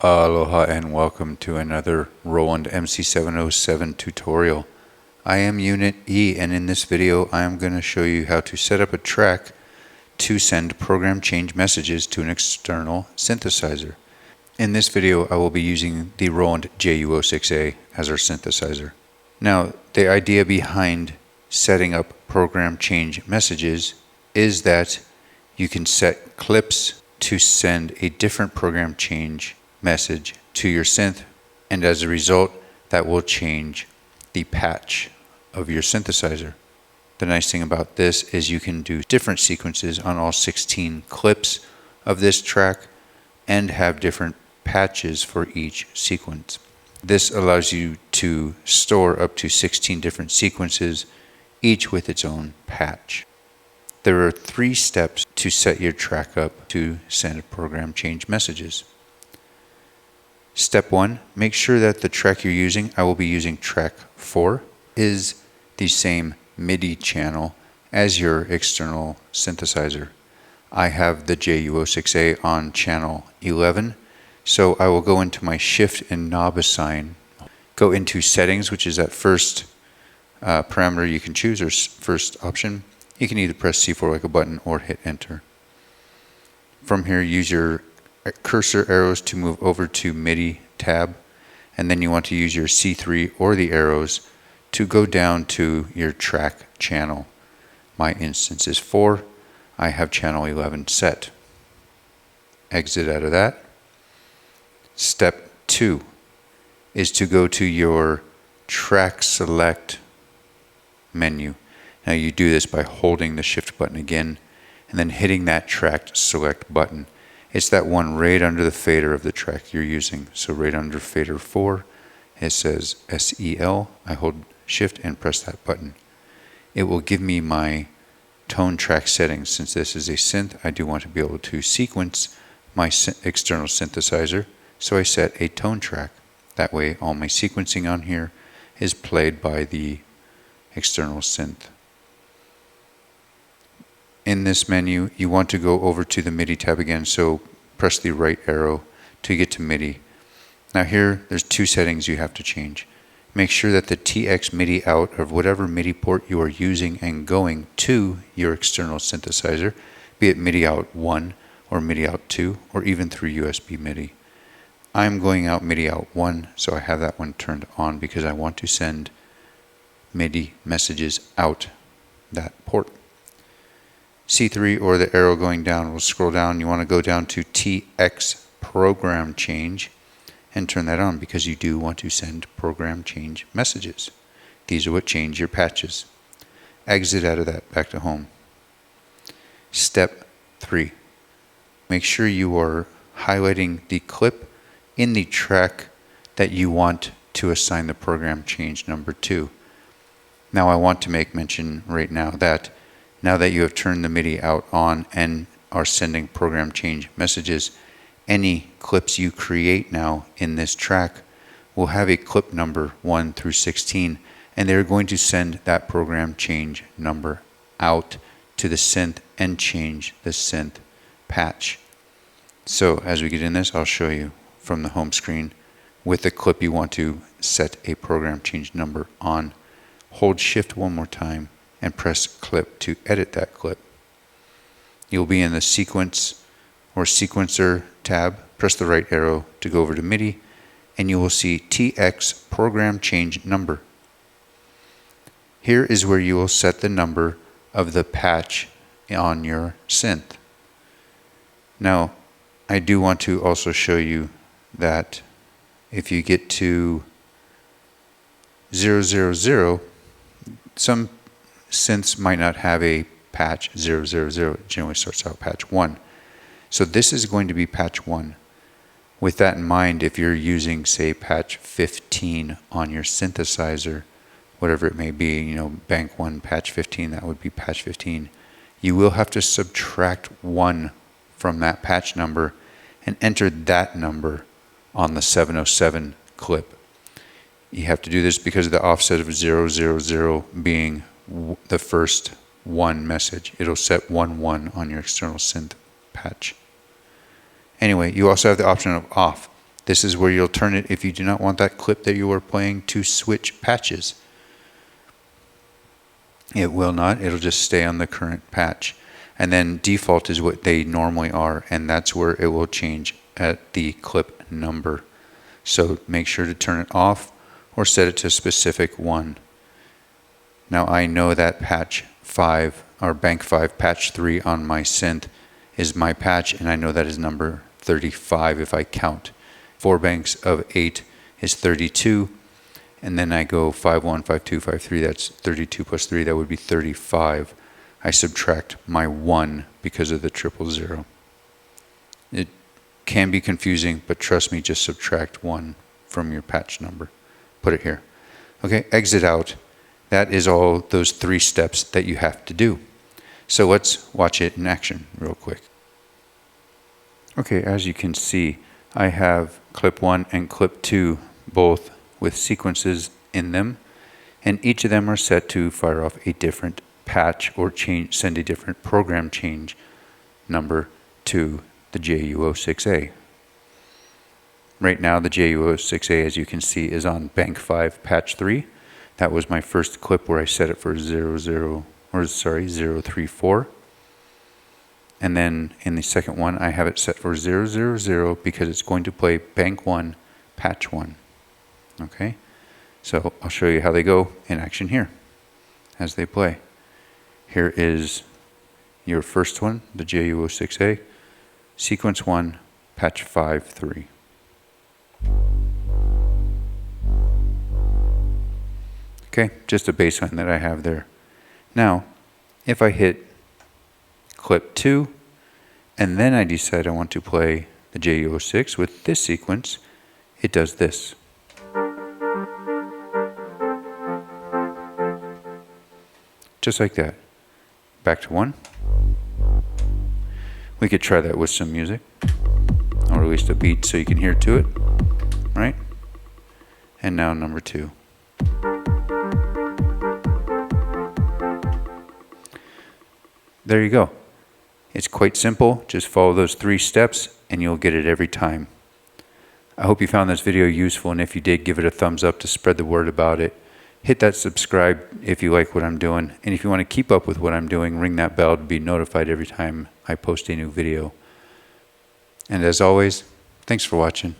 Aloha and welcome to another Roland MC707 tutorial. I am Unit E, and in this video I am going to show you how to set up a track to send program change messages to an external synthesizer. In this video I will be using the Roland JU-06A as our synthesizer. Now, the idea behind setting up program change messages is that you can set clips to send a different program change message to your synth, and as a result that will change the patch of your synthesizer. The nice thing about this is you can do different sequences on all 16 clips of this track and have different patches for each sequence. This allows you to store up to 16 different sequences, each with its own patch. There are 3 steps to set your track up to send program change messages. Step 1, make sure that the track you're using, I will be using track 4, is the same MIDI channel as your external synthesizer. I have the JU-06A on channel 11, so I will go into my shift and knob assign, go into settings, which is that first parameter you can choose, or first option. You can either press C4 like a button or hit enter. From here, use your cursor arrows to move over to MIDI tab, and then you want to use your C3 or the arrows to go down to your track channel. My instance is 4. I have channel 11 set. Exit out of that. Step 2 is to go to your track select menu. Now you do this by holding the shift button again and then hitting that track select button. It's that one right under the fader of the track you're using. So right under fader 4, it says SEL. I hold shift and press that button. It will give me my tone track settings. Since this is a synth, I do want to be able to sequence my external synthesizer. So I set a tone track. That way all my sequencing on here is played by the external synth. In this menu, you want to go over to the MIDI tab again, so press the right arrow to get to MIDI. Now here, there's 2 settings you have to change. Make sure that the TX MIDI out of whatever MIDI port you are using and going to your external synthesizer, be it MIDI out 1 or MIDI out 2 or even through USB MIDI. I'm going out MIDI out 1, so I have that one turned on because I want to send MIDI messages out that port. C3 or the arrow going down will scroll down. You want to go down to TX program change and turn that on because you do want to send program change messages. These are what change your patches. Exit out of that, back to home. Step 3. Make sure you are highlighting the clip in the track that you want to assign the program change number to. Now I want to make mention right now that now that you have turned the MIDI out on and are sending program change messages, any clips you create now in this track will have a clip number 1 through 16, and they're going to send that program change number out to the synth and change the synth patch. So as we get in this, I'll show you from the home screen with the clip you want to set a program change number on. Hold shift one more time and press clip to edit that clip. You'll be in the sequence or sequencer tab. Press the right arrow to go over to MIDI, and you will see TX program change number. Here is where you will set the number of the patch on your synth. Now, I do want to also show you that if you get to 000, some synths might not have a patch 000. It generally starts out patch 1. So this is going to be patch 1. With that in mind, if you're using, say, patch 15 on your synthesizer, whatever it may be, bank 1, patch 15, that would be patch 15. You will have to subtract 1 from that patch number and enter that number on the 707 clip. You have to do this because of the offset of 000 being the first 1 message. It'll set 1 1 on your external synth patch. Anyway, you also have the option of off. This is where you'll turn it if you do not want that clip that you are playing to switch patches. It will not, it'll just stay on the current patch. And then default is what they normally are, and that's where it will change at the clip number. So make sure to turn it off or set it to a specific one. Now I know that patch 5 or bank 5 patch 3 on my synth is my patch, and I know that is number 35 if I count. 4 banks of 8 is 32, and then I go 5 1 5 2 5 3, that's 32 plus 3, that would be 35. I subtract my 1 because of the 000. It can be confusing, but trust me, just subtract 1 from your patch number. Put it here. Okay, exit out. That is all those 3 steps that you have to do. So let's watch it in action real quick. Okay, as you can see, I have clip 1 and clip 2 both with sequences in them, and each of them are set to fire off a different patch or change, send a different program change number to the JU-06A. Right now the JU-06A, as you can see, is on bank 5 patch 3. That was my first clip where I set it for 034. And then in the second one I have it set for 000 because it's going to play bank 1 patch 1. Okay, so I'll show you how they go in action here as they play. Here is your first one, the JU-06A, sequence 1, patch 5 3. Okay, just a baseline that I have there. Now, if I hit clip 2, and then I decide I want to play the JU-06 with this sequence, it does this. Just like that. Back to 1. We could try that with some music, or at least a beat so you can hear to it, right? And now number 2. There you go. It's quite simple. Just follow those 3 steps and you'll get it every time. I hope you found this video useful, and if you did, give it a thumbs up to spread the word about it. Hit that subscribe if you like what I'm doing, and if you want to keep up with what I'm doing, ring that bell to be notified every time I post a new video. And as always, thanks for watching.